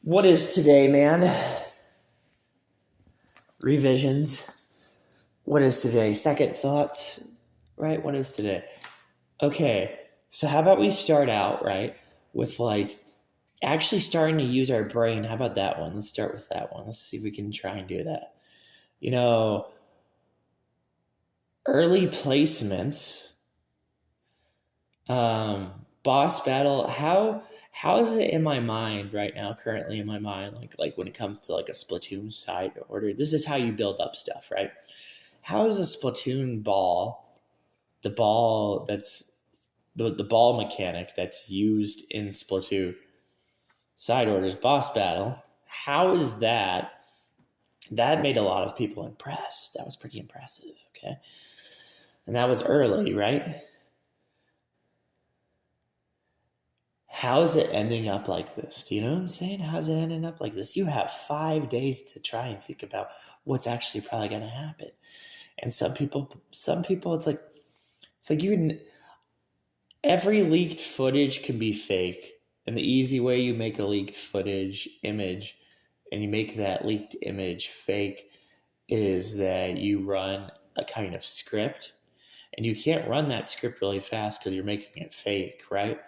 What is today, man? Revisions. What is today? Second thoughts, right? What is today? Okay, so how about we start out, right, with like actually starting to use our brain. How about that one? Let's start with that one. Let's see if we can try and do that. You know, early placements, boss battle. How is it in my mind right now? Currently in my mind, like when it comes to like a Splatoon side order, this is how you build up stuff, right? How is a Splatoon ball, the ball that's the ball mechanic that's used in Splatoon side orders boss battle? How is that? That made a lot of people impressed. That was pretty impressive. Okay, and that was early, right? How's it ending up like this? Do you know what I'm saying? How's it ending up like this? You have 5 days to try and think about what's actually probably going to happen. And some people, it's like every leaked footage can be fake. And the easy way you make a leaked footage image and you make that leaked image fake is that you run a kind of script. And you can't run that script really fast because you're making it fake, right?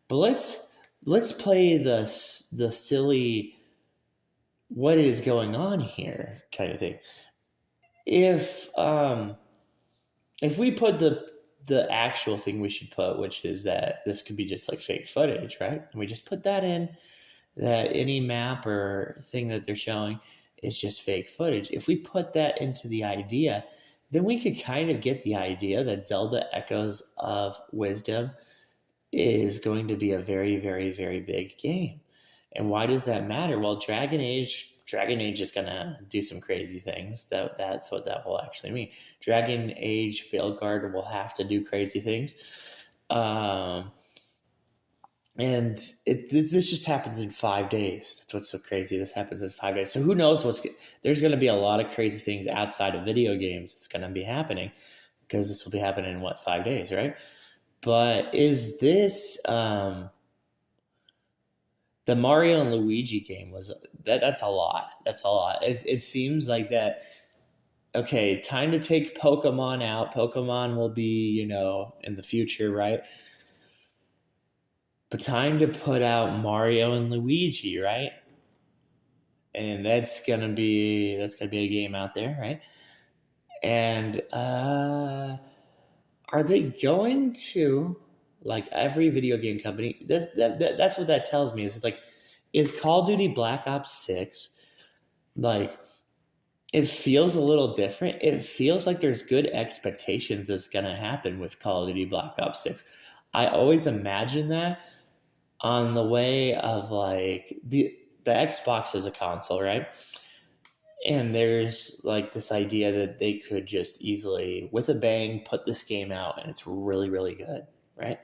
But let's play the silly what is going on here kind of thing. If if we put the actual thing we should put, which is that this could be just like fake footage, right? And we just put that in, that any map or thing that they're showing is just fake footage. If we put that into the idea, then we could kind of get the idea that Zelda Echoes of Wisdom is going to be a very, very, very big game. And why does that matter? Well, Dragon Age is gonna do some crazy things. That's what that will actually mean. Dragon Age Veilguard will have to do crazy things. And this just happens in 5 days. That's what's so crazy. This happens in 5 days. So who knows there's going to be a lot of crazy things outside of video games that's going to be happening because this will be happening in 5 days, right? But is this the Mario and Luigi game was that's a lot. That's a lot. It seems like that. Okay, time to take Pokemon out. Pokemon will be, in the future, right? But time to put out Mario and Luigi, right? And that's gonna be a game out there, right? And are they going to, like every video game company? That's what that tells me. It's like, is Call of Duty Black Ops 6 like? It feels a little different. It feels like there's good expectations that's gonna happen with Call of Duty Black Ops 6. I always imagine that on the way of like the Xbox is a console, right? And there's like this idea that they could just easily, with a bang, put this game out and it's really, really good, right?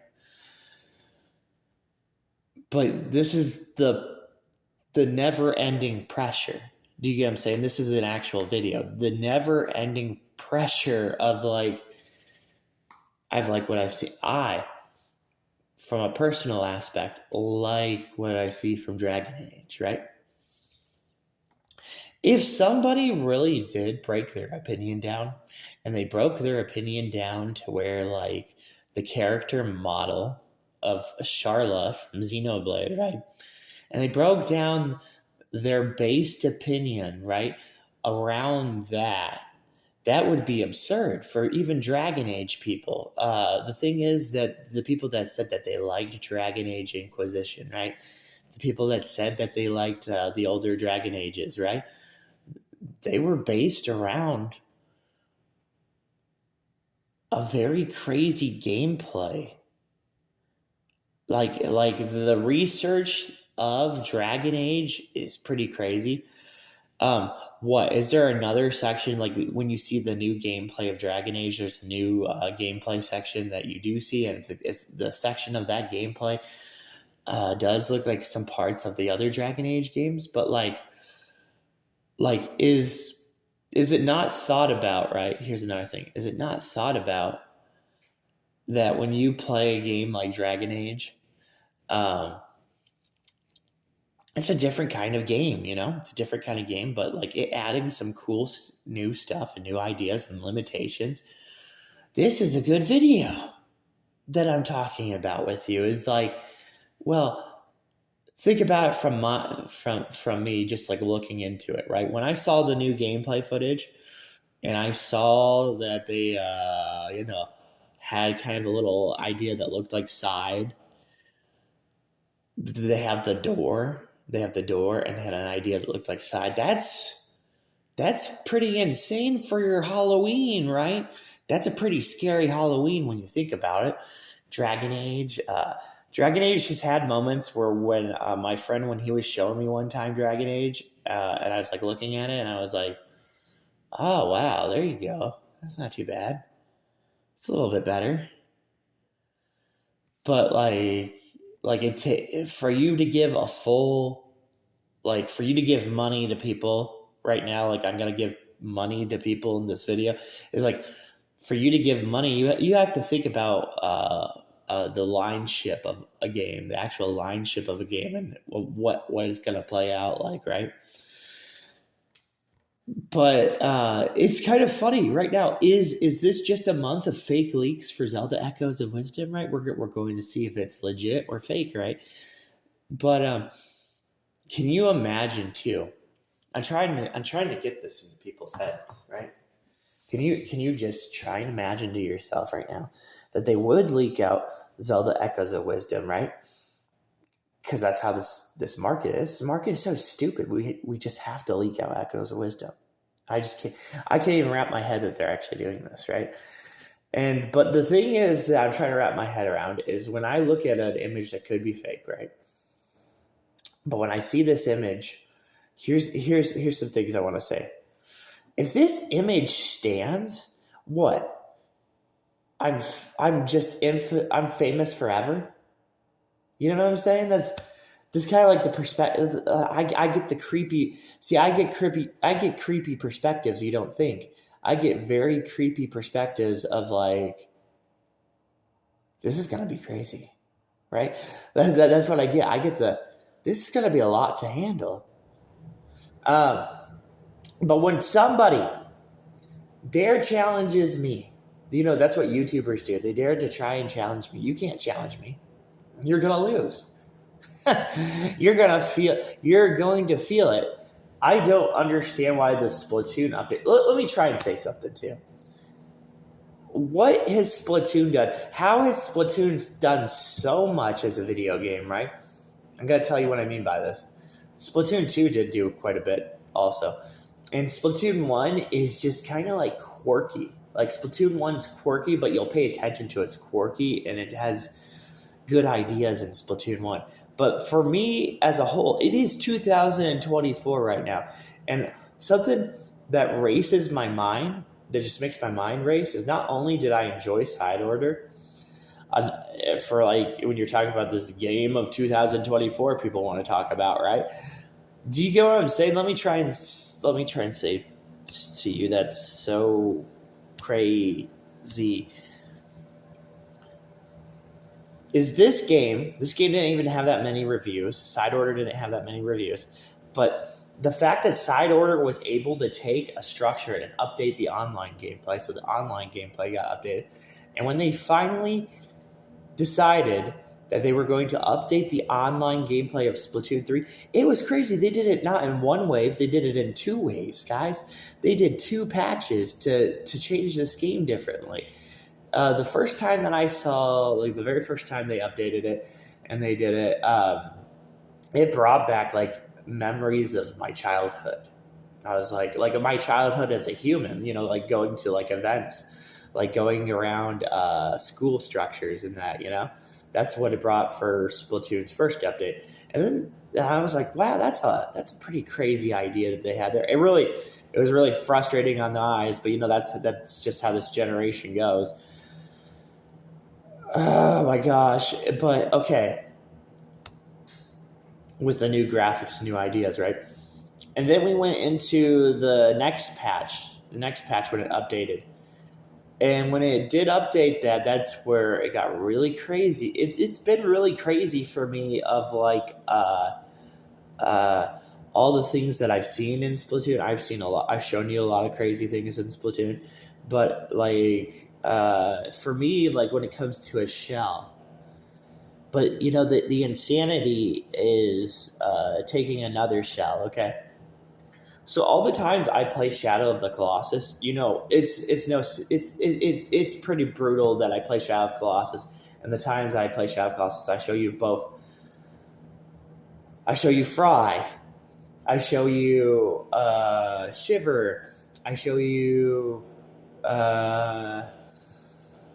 But this is the never-ending pressure. Do you get what I'm saying? This is an actual video. The never-ending pressure of like, I've like what I see. From a personal aspect, like what I see from Dragon Age, right? If somebody really did break their opinion down, and they broke their opinion down to where like the character model of Sharla from Xenoblade, right? And they broke down their based opinion, right, around that would be absurd for even Dragon Age people. The thing is that the people that said that they liked Dragon Age Inquisition, right? The people that said that they liked the older Dragon Ages, right? They were based around a very crazy gameplay. Like the research of Dragon Age is pretty crazy. What is there another section like when you see the new gameplay of Dragon Age? There's a new gameplay section that you do see, and it's the section of that gameplay does look like some parts of the other Dragon Age games, but like is it not thought about, right? Here's another thing: is it not thought about that when you play a game like Dragon Age, um, it's a different kind of game, you know? It's a different kind of game, but like it adding some cool new stuff and new ideas and limitations. This is a good video that I'm talking about with you. Is like, well, think about it from me just like looking into it, right? When I saw the new gameplay footage and I saw that they had kind of a little idea that looked like side. They have the door. They have the door, and they had an idea that looked like side. That's pretty insane for your Halloween, right? That's a pretty scary Halloween when you think about it. Dragon Age. Dragon Age has had moments where when my friend, when he was showing me one time Dragon Age, and I was like looking at it, and I was like, oh, wow, there you go. That's not too bad. It's a little bit better. But for you to give a full, like for you to give money to people right now, like I'm going to give money to people in this video, is like for you to give money, you have to think about the line ship of a game, the actual line ship of a game, and what is going to play out like, right? But it's kind of funny right now. Is this just a month of fake leaks for Zelda Echoes of Wisdom? Right, we're going to see if it's legit or fake, right? But can you imagine too? I'm trying to get this into people's heads, right? Can you just try and imagine to yourself right now that they would leak out Zelda Echoes of Wisdom, right? Because that's how this market is. This market is so stupid. We just have to leak out Echoes of Wisdom. I can't even wrap my head that they're actually doing this, right? But the thing is that I'm trying to wrap my head around is when I look at an image that could be fake, right? But when I see this image, here's some things I want to say. If this image stands, what? I'm famous forever. You know what I'm saying? That's kind of like the perspective. I get the creepy. See, I get creepy perspectives. You don't think? I get very creepy perspectives of like, this is gonna be crazy, right? That's what I get. I get this is gonna be a lot to handle. But when somebody dare challenges me, you know that's what YouTubers do. They dare to try and challenge me. You can't challenge me. You're gonna lose. You're going to feel it. I don't understand why the Splatoon update. Let me try and say something too. What has Splatoon done? How has Splatoon done so much as a video game, right? I'm going to tell you what I mean by this. Splatoon 2 did do quite a bit also. And Splatoon 1 is just kind of like quirky. Like Splatoon 1's quirky, but you'll pay attention to it's quirky and it has good ideas in Splatoon 1. But for me as a whole, it is 2024 right now. And something that races my mind, that just makes my mind race, is not only did I enjoy Side Order, for like when you're talking about this game of 2024 people want to talk about, right? Do you get what I'm saying? Let me try and say to you that's so crazy. Is this game didn't even have that many reviews. Side Order didn't have that many reviews. But the fact that Side Order was able to take a structure and update the online gameplay, so the online gameplay got updated. And when they finally decided that they were going to update the online gameplay of Splatoon 3, it was crazy. They did it not in one wave, they did it in 2 waves, guys. They did 2 patches to change this game differently. The first time that I saw, like the very first time they updated it and they did it, it brought back like memories of my childhood. I was like my childhood as a human, you know, like going to like events, like going around school structures and that, you know, that's what it brought for Splatoon's first update. And then I was like, wow, that's a pretty crazy idea that they had there. It was really frustrating on the eyes, but you know, that's just how this generation goes. Oh my gosh. But okay. With the new graphics, new ideas, right? And then we went into the next patch when it updated. And when it did update that's where it got really crazy. It's been really crazy for me of like Uh, all the things that I've seen in Splatoon, I've seen a lot. I've shown you a lot of crazy things in Splatoon, but like for me, like when it comes to a shell, but the insanity is taking another shell. Okay, so all the times I play Shadow of the Colossus, it's pretty brutal that I play Shadow of Colossus, and the times I play Shadow of Colossus, I show you both. I show you Fry. I show you Shiver. I show you uh,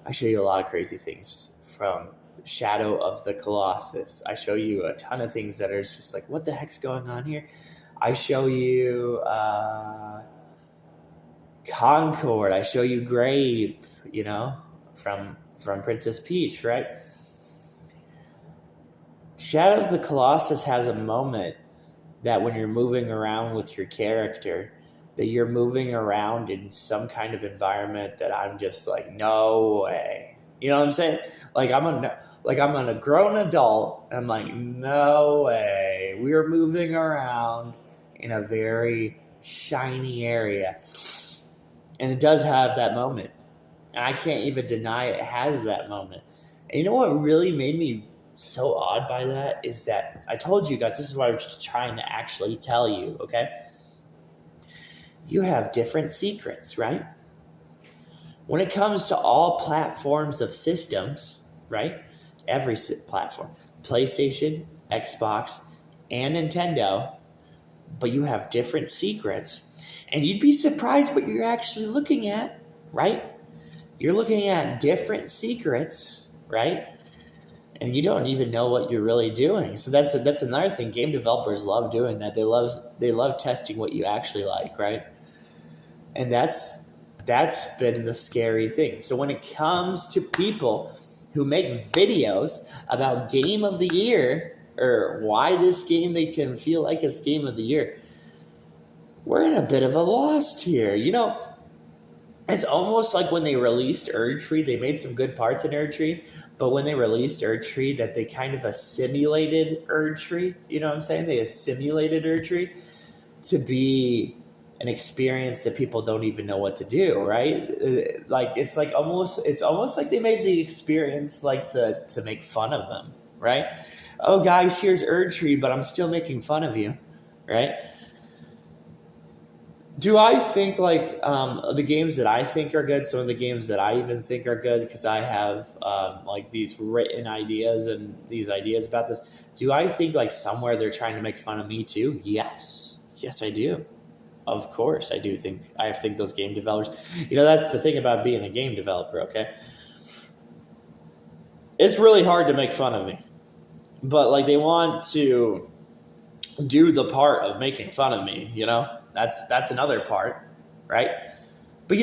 I show you a lot of crazy things from Shadow of the Colossus. I show you a ton of things that are just like, what the heck's going on here? I show you Concord. I show you Grape, from Princess Peach, right? Shadow of the Colossus has a moment that when you're moving around with your character, that you're moving around in some kind of environment that I'm just like, no way. You know what I'm saying? Like I'm a grown adult. And I'm like, no way. We are moving around in a very shiny area. And it does have that moment. And I can't even deny it has that moment. And you know what really made me so awed by that is that I told you guys, this is what I was just trying to actually tell you, okay? You have different secrets, right? When it comes to all platforms of systems, right? Every platform, PlayStation, Xbox, and Nintendo, but you have different secrets. And you'd be surprised what you're actually looking at, right? You're looking at different secrets, right? And you don't even know what you're really doing. So that's another thing. Game developers love doing that. They love testing what you actually like, right? And that's been the scary thing. So when it comes to people who make videos about Game of the Year or why this game they can feel like it's Game of the Year, we're in a bit of a lost here. It's almost like when they released Erdtree, they made some good parts in Erdtree, but when they released Erdtree, that they kind of assimilated Erdtree. You know what I'm saying? They assimilated Erdtree to be an experience that people don't even know what to do, right? Like it's almost like they made the experience like to make fun of them, right? Oh, guys, here's Erdtree, but I'm still making fun of you, right? Do I think like the games that I think are good, some of the games that I even think are good, because I have like these written ideas and these ideas about this. Do I think like somewhere they're trying to make fun of me too? Yes, I do. Of course, I do think. I think those game developers. That's the thing about being a game developer. Okay, it's really hard to make fun of me, but like they want to do the part of making fun of me. That's another part, right? But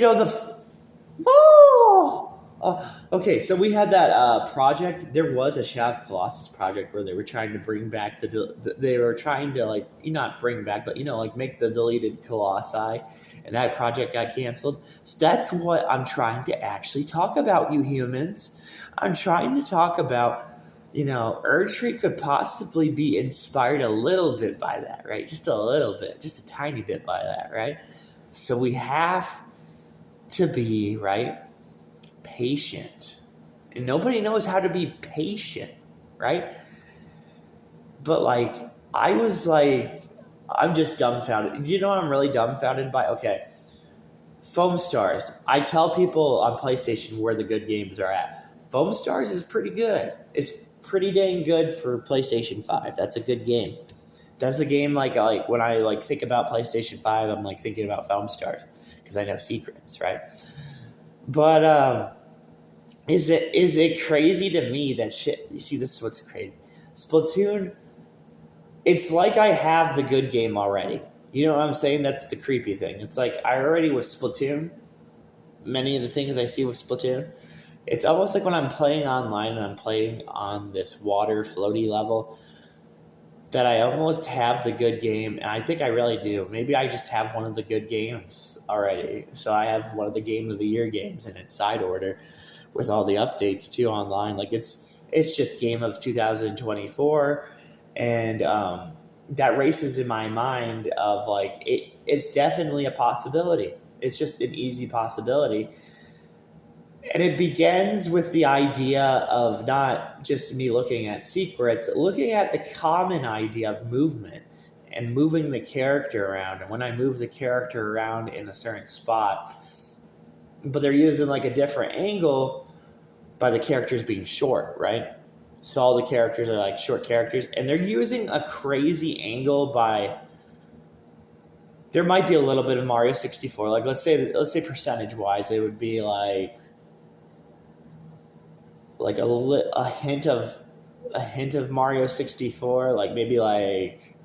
okay. So we had that project. There was a Shadow of Colossus project where they were trying to bring back they were trying to like not bring back, but like make the deleted Colossi, and that project got canceled. So that's what I'm trying to actually talk about, you humans. I'm trying to talk about. Erdtree could possibly be inspired a little bit by that, right? Just a little bit, just a tiny bit by that, right? So we have to be, right, patient. And nobody knows how to be patient, right? But like, I'm just dumbfounded. You know what I'm really dumbfounded by? Okay. Foam Stars. I tell people on PlayStation where the good games are at. Foam Stars is pretty good. It's pretty dang good for PlayStation 5. That's a good game. That's a game like when I like think about PlayStation 5, I'm like thinking about Foam Stars because I know secrets, right? But is it crazy to me that shit? You see, this is what's crazy. Splatoon, it's like I have the good game already. You know what I'm saying? That's the creepy thing. It's like I already with Splatoon, many of the things I see with Splatoon, it's almost like when I'm playing online and I'm playing on this water floaty level that I almost have the good game, and I think I really do. Maybe I just have one of the good games already. So I have one of the Game of the Year games in its side order with all the updates too online. Like it's just Game of 2024, and that races in my mind of like it's definitely a possibility. It's just an easy possibility. And it begins with the idea of not just me looking at secrets, looking at the common idea of movement and moving the character around. And when I move the character around in a certain spot, but they're using like a different angle by the characters being short, right? So all the characters are like short characters, and they're using a crazy angle by. There might be a little bit of Mario 64. Like let's say percentage wise, it would be like a hint of Mario 64, like maybe like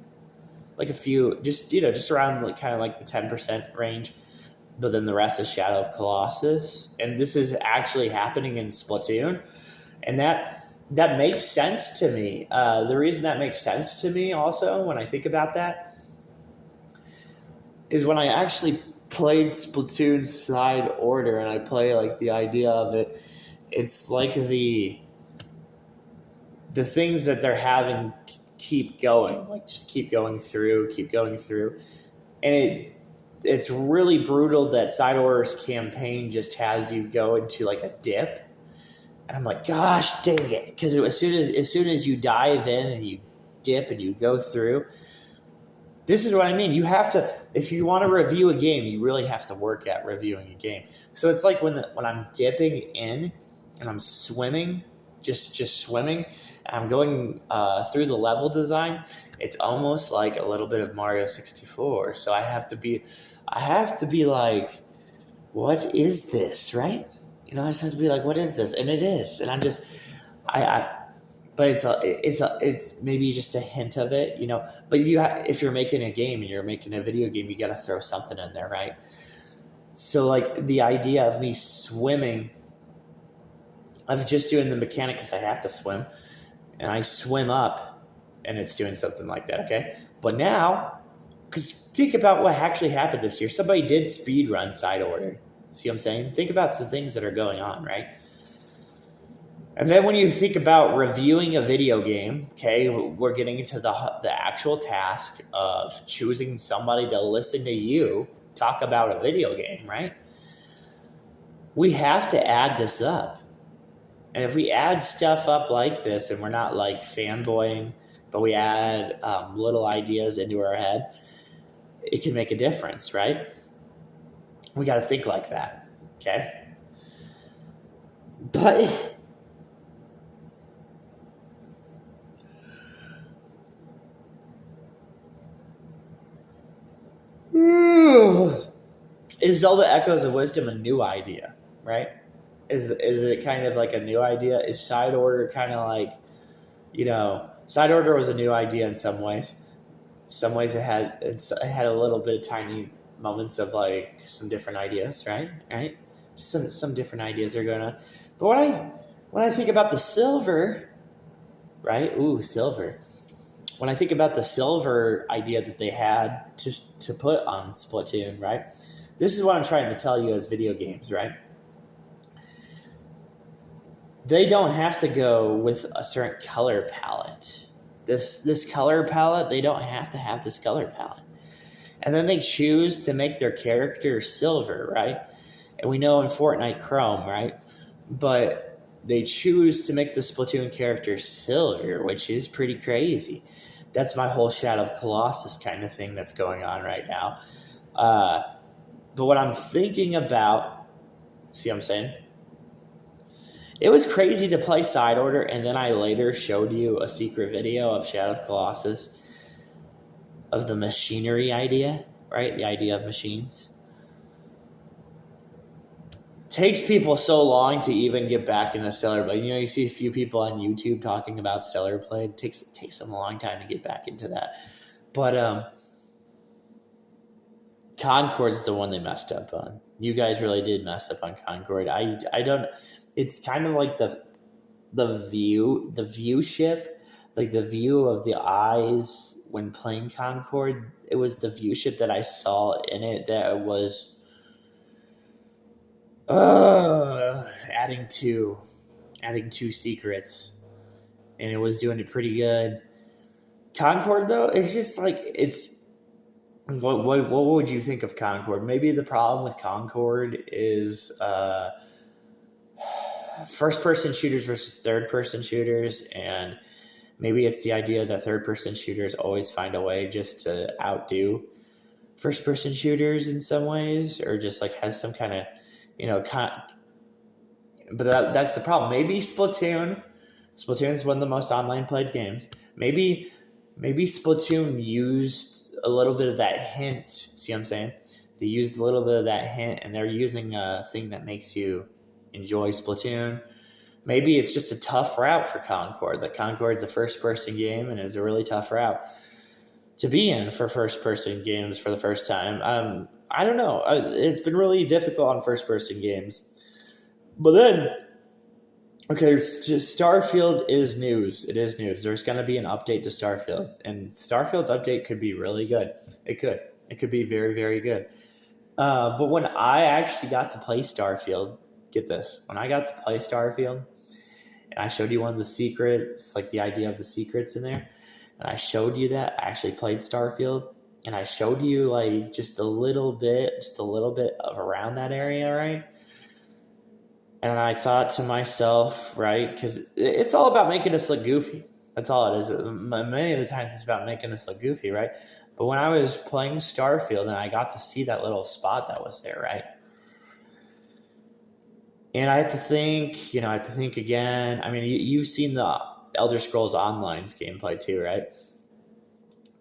a few, just around like kind of like the 10% range. But then the rest is Shadow of Colossus, and this is actually happening in Splatoon, and that makes sense to me. The reason that makes sense to me also when I think about that is when I actually played Splatoon side order and I play like the idea of it, it's like the things that they're having keep going, like just keep going through, and it's really brutal that Side Order's campaign just has you go into like a dip. And I'm like, gosh dang it. Because as soon as you dive in and you dip and you go through, this is what I mean. You have to, if you want to review a game, you really have to work at reviewing a game. So it's like when I'm dipping in and I'm swimming, just swimming, and I'm going through the level design, it's almost like a little bit of Mario 64. So I have to be like, what is this, right? I just have to be like, what is this? And it is. And I'm just, but it's maybe just a hint of it, But if you're making a game and you're making a video game, you got to throw something in there, right? So like the idea of me swimming, of just doing the mechanic because I have to swim, and I swim up, and it's doing something like that, okay? But now, because think about what actually happened this year. Somebody did speedrun Side Order. See what I'm saying? Think about some things that are going on, right? And then when you think about reviewing a video game, okay, we're getting into the actual task of choosing somebody to listen to you talk about a video game, right? We have to add this up. And if we add stuff up like this, and we're not like fanboying, but we add little ideas into our head, it can make a difference, right? We got to think like that, okay? But is Zelda Echoes of Wisdom a new idea, right? Is it kind of like a new idea? Is Side Order kind of like, Side Order was a new idea in some ways. Some ways it had a little bit of tiny moments of like some different ideas, right? Some different ideas are going on. But when I think about the silver, right? Ooh, silver. When I think about the silver idea that they had to put on Splatoon, right? This is what I'm trying to tell you as video games, right? They don't have to go with a certain color palette. This color palette, they don't have to have this color palette. And then they choose to make their character silver, right? And we know in Fortnite Chrome, right? But they choose to make the Splatoon character silver, which is pretty crazy. That's my whole Shadow of Colossus kind of thing that's going on right now. But what I'm thinking about, see what I'm saying? It was crazy to play Side Order, and then I later showed you a secret video of Shadow of Colossus, of the machinery idea, right? The idea of machines. Takes people so long to even get back into Stellar Blade. You see a few people on YouTube talking about Stellar Blade. It takes them a long time to get back into that. But Concord's the one they messed up on. You guys really did mess up on Concord. I don't. It's kind of like the viewship, like the view of the eyes when playing Concord. It was the viewship that I saw in it that was adding two secrets, and it was doing it pretty good. Concord though, it's just like it's what would you think of Concord? Maybe the problem with Concord is first person shooters versus third person shooters, and maybe it's the idea that third person shooters always find a way just to outdo first person shooters in some ways, or just like has some kind of, but that's the problem. Maybe Splatoon is one of the most online played games. Maybe Splatoon used a little bit of that hint. See what I'm saying? They used a little bit of that hint, and they're using a thing that makes you enjoy Splatoon. Maybe it's just a tough route for Concord. Like Concord's a first-person game, and it's a really tough route to be in for first-person games for the first time. I don't know. It's been really difficult on first-person games. But then, okay, Starfield is news. It is news. There's going to be an update to Starfield, and Starfield's update could be really good. It could. It could be very, very good. But when I actually got to play Starfield, get this. When I got to play Starfield, and I showed you one of the secrets, like the idea of the secrets in there, and I showed you that, I actually played Starfield, and I showed you like just a little bit of around that area, right? And I thought to myself, right, because it's all about making us look goofy. That's all it is. Many of the times it's about making us look goofy, right? But when I was playing Starfield and I got to see that little spot that was there, right? And I have to think again. I mean, you've seen the Elder Scrolls Online's gameplay too, right?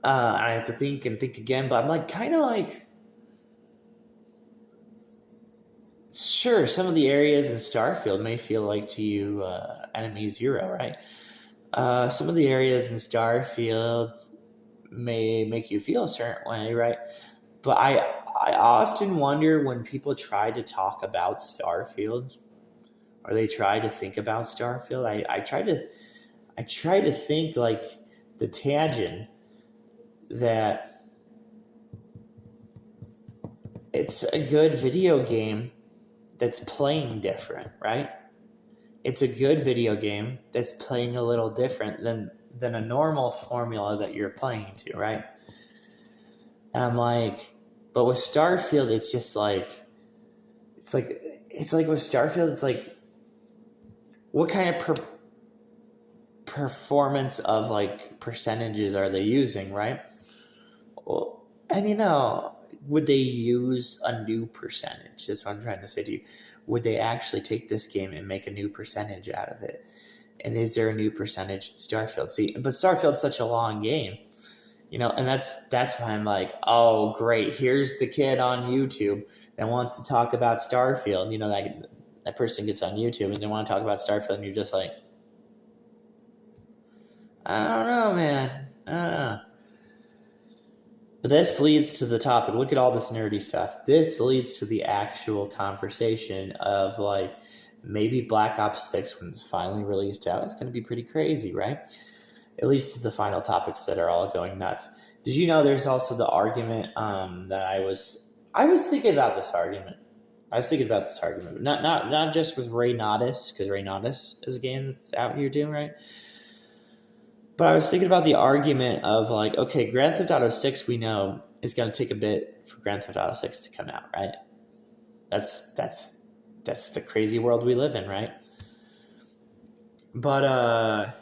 I have to think again, but I'm like, kind of like, sure, some of the areas in Starfield may feel like to you Enemy Zero, right? Some of the areas in Starfield may make you feel a certain way, right? But I often wonder when people try to talk about Starfield, or they try to think about Starfield. I try to think like the tangent that it's a good video game that's playing different, right? It's a good video game that's playing a little different than a normal formula that you're playing to, right? And I'm like, but with Starfield, it's just like, it's like with Starfield, it's like, what kind of performance of like percentages are they using, right? Well, and would they use a new percentage? That's what I'm trying to say to you. Would they actually take this game and make a new percentage out of it? And is there a new percentage in Starfield? See, but Starfield's such a long game, and that's why I'm like, oh, great. Here's the kid on YouTube that wants to talk about Starfield. That person gets on YouTube and they want to talk about Starfield, and you're just like, I don't know, man. I don't know. But this leads to the topic. Look at all this nerdy stuff. This leads to the actual conversation of like, maybe Black Ops 6, when it's finally released out, it's going to be pretty crazy, right? It leads to the final topics that are all going nuts. Did you know there's also the argument that I was thinking about this argument. Not just with Ray Nodus, because Ray Nodus is a game that's out here too, right? But I was thinking about the argument of like, okay, Grand Theft Auto 6, we know is going to take a bit for Grand Theft Auto 6 to come out, right? That's the crazy world we live in, right? But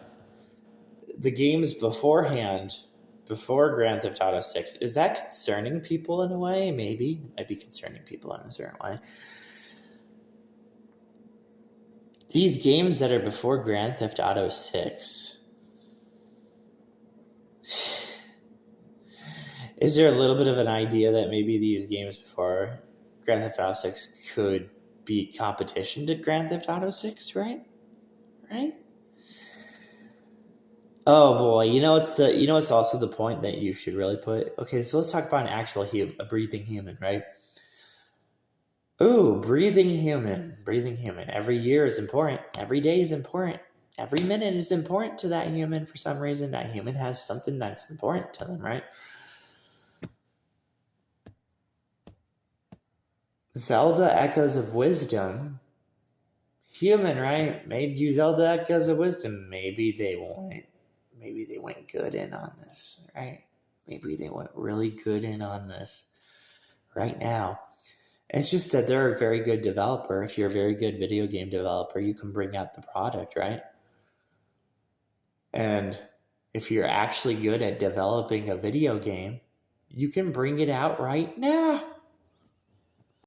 the games beforehand, before Grand Theft Auto 6, is that concerning people in a way? Maybe. It might be concerning people in a certain way. These games that are before Grand Theft Auto 6, is there a little bit of an idea that maybe these games before Grand Theft Auto 6 could be competition to Grand Theft Auto 6, right? Right? Oh boy, it's also the point that you should really put. Okay, so let's talk about an actual a breathing human, right? Ooh, breathing human. Every year is important. Every day is important. Every minute is important to that human for some reason. That human has something that's important to them, right? Zelda Echoes of Wisdom. Human, right? Made you Zelda Echoes of Wisdom. Maybe they won't. maybe they went good in on this, right? Maybe they went really good in on this right now. It's just that they're a very good developer. If you're a very good video game developer, you can bring out the product, right? And if you're actually good at developing a video game, you can bring it out right now.